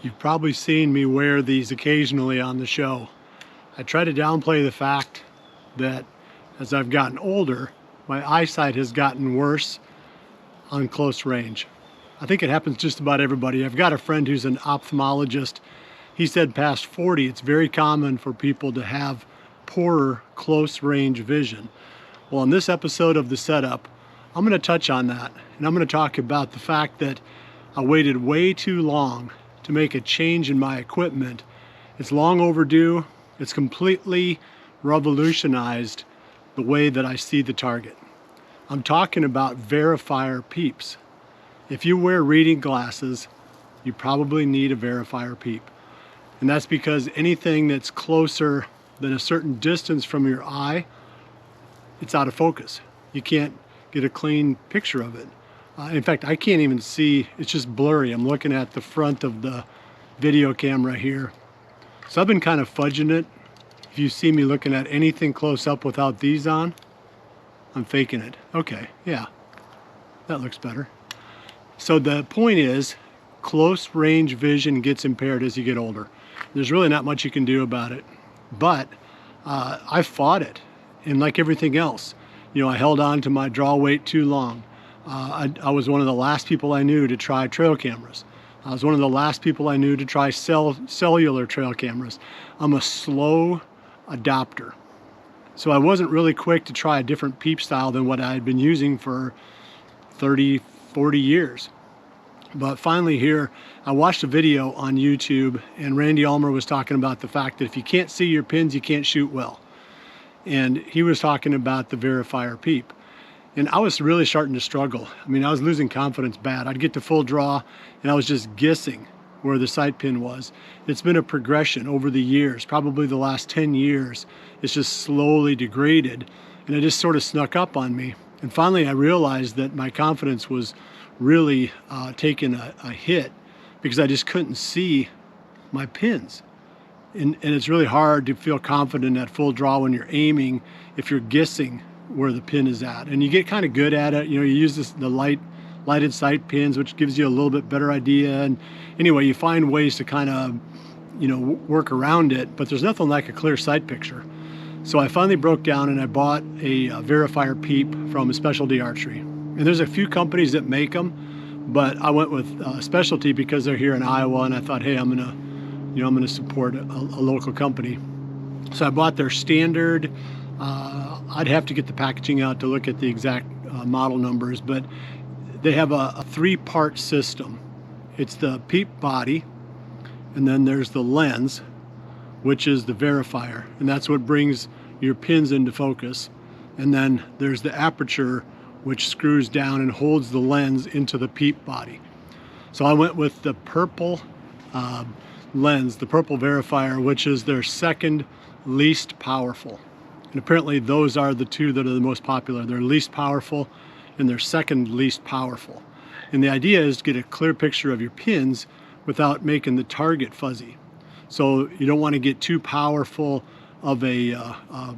You've probably seen me wear these occasionally on the show. I try to downplay the fact that as I've gotten older, my eyesight has gotten worse on close range. I think it happens just about everybody. I've got a friend who's an ophthalmologist. He said past 40, it's very common for people to have poorer close range vision. Well, in this episode of The Setup, I'm going to touch on that, and I'm going to talk about the fact that I waited way too long to make a change in my equipment. It's long overdue. It's completely revolutionized the way that I see the target. I'm talking about Verifier Peeps. If you wear reading glasses, you probably need a Verifier Peep. And that's because anything that's closer than a certain distance from your eye, it's out of focus. You can't get a clean picture of it. In fact, I can't even see, it's just blurry. I'm looking at the front of the video camera here. So I've been kind of fudging it. If you see me looking at anything close up without these on, I'm faking it. Okay, yeah, that looks better. So the point is, close range vision gets impaired as you get older. There's really not much you can do about it. But I fought it, and like everything else, I held on to my draw weight too long. I was one of the last people I knew to try trail cameras. I was one of the last people I knew to try cellular trail cameras. I'm a slow adopter. So I wasn't really quick to try a different peep style than what I had been using for 30, 40 years. But finally here, I watched a video on YouTube, and Randy Ulmer was talking about the fact that if you can't see your pins, you can't shoot well. And he was talking about the Verifier Peep. And I was really starting to struggle. I mean, I was losing confidence bad. I'd get to full draw, and I was just guessing where the sight pin was. It's been a progression over the years, probably the last 10 years. It's just slowly degraded, and it just sort of snuck up on me. And finally, I realized that my confidence was really taking a hit because I just couldn't see my pins. And it's really hard to feel confident at full draw when you're aiming if you're guessing where the pin is at. And you get kind of good at it. You use the lighted sight pins, which gives you a little bit better idea. And anyway, you find ways to kind of, work around it, but there's nothing like a clear sight picture. So I finally broke down and I bought a Verifier Peep from Specialty Archery. And there's a few companies that make them, but I went with Specialty because they're here in Iowa, and I thought, hey, I'm gonna support a local company. So I bought their standard. I'd have to get the packaging out to look at the exact model numbers, but they have a three-part system. It's the peep body, and then there's the lens, which is the verifier, and that's what brings your pins into focus. And then there's the aperture, which screws down and holds the lens into the peep body. So I went with the purple lens, the purple verifier, which is their second least powerful. And apparently those are the two that are the most popular. They're least powerful and they're second least powerful. And the idea is to get a clear picture of your pins without making the target fuzzy. So you don't want to get too powerful of a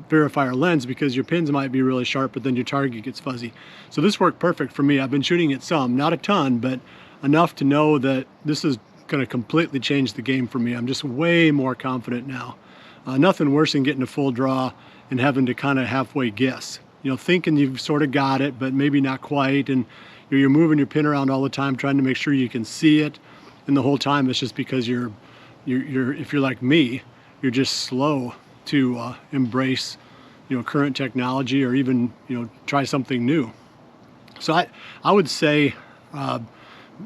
verifier lens because your pins might be really sharp, but then your target gets fuzzy. So this worked perfect for me. I've been shooting it some, not a ton, but enough to know that this is going to completely change the game for me. I'm just way more confident now. Nothing worse than getting a full draw and having to kind of halfway guess. Thinking you've sort of got it, but maybe not quite, and you're moving your pin around all the time trying to make sure you can see it, and the whole time it's just because you're if you're like me, you're just slow to embrace current technology or even try something new. So I would say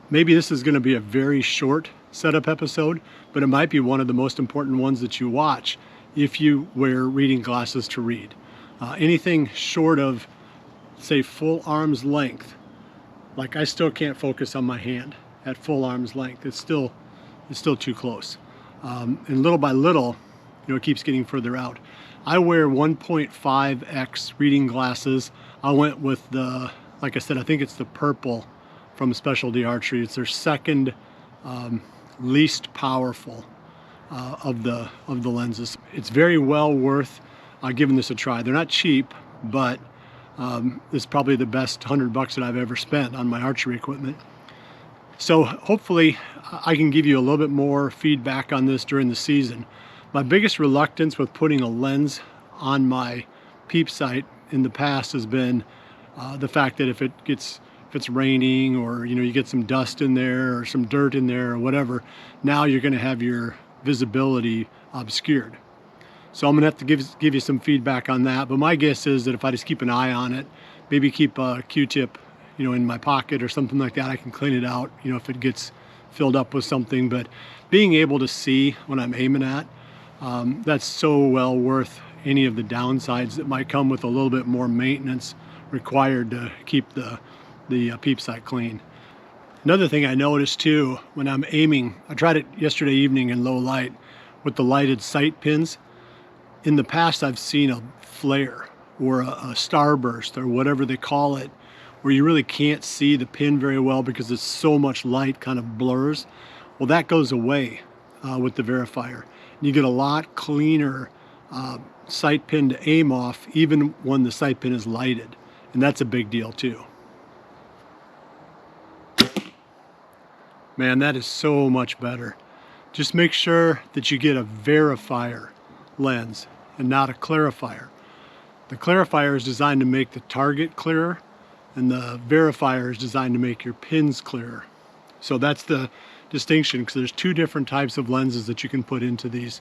maybe this is going to be a very short setup episode, but it might be one of the most important ones that you watch if you wear reading glasses to read. Anything short of, say, full arm's length, like I still can't focus on my hand at full arm's length. It's still too close. And little by little, it keeps getting further out. I wear 1.5x reading glasses. I went with the, like I said, I think it's the purple from Specialty Archery. It's their second least powerful of the lenses. It's very well worth giving this a try. They're not cheap, but it's probably the best $100 that I've ever spent on my archery equipment. So hopefully I can give you a little bit more feedback on this during the season. My biggest reluctance with putting a lens on my peep sight in the past has been the fact that if it's raining, or you get some dust in there or some dirt in there or whatever, now you're going to have your visibility obscured. So I'm going to have to give you some feedback on that. But my guess is that if I just keep an eye on it, maybe keep a Q-tip in my pocket or something like that, I can clean it out if it gets filled up with something. But being able to see when I'm aiming at, that's so well worth any of the downsides that might come with a little bit more maintenance required to keep the peep sight clean. Another thing I noticed too when I'm aiming, I tried it yesterday evening in low light with the lighted sight pins. In the past I've seen a flare or a starburst or whatever they call it, where you really can't see the pin very well because it's so much light kind of blurs. Well, that goes away with the Verifier. You get a lot cleaner sight pin to aim off even when the sight pin is lighted, and that's a big deal too. Man, that is so much better. Just make sure that you get a Verifier lens and not a clarifier. The clarifier is designed to make the target clearer, and the Verifier is designed to make your pins clearer. So that's the distinction, because there's two different types of lenses that you can put into these.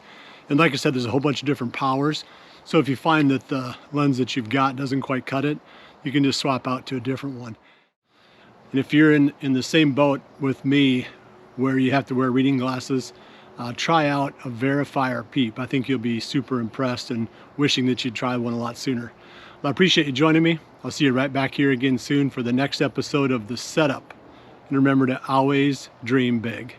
And like I said, there's a whole bunch of different powers. So if you find that the lens that you've got doesn't quite cut it, you can just swap out to a different one. And if you're in the same boat with me where you have to wear reading glasses, try out a Verifier Peep. I think you'll be super impressed and wishing that you'd try one a lot sooner. Well, I appreciate you joining me. I'll see you right back here again soon for the next episode of The Setup. And remember to always dream big.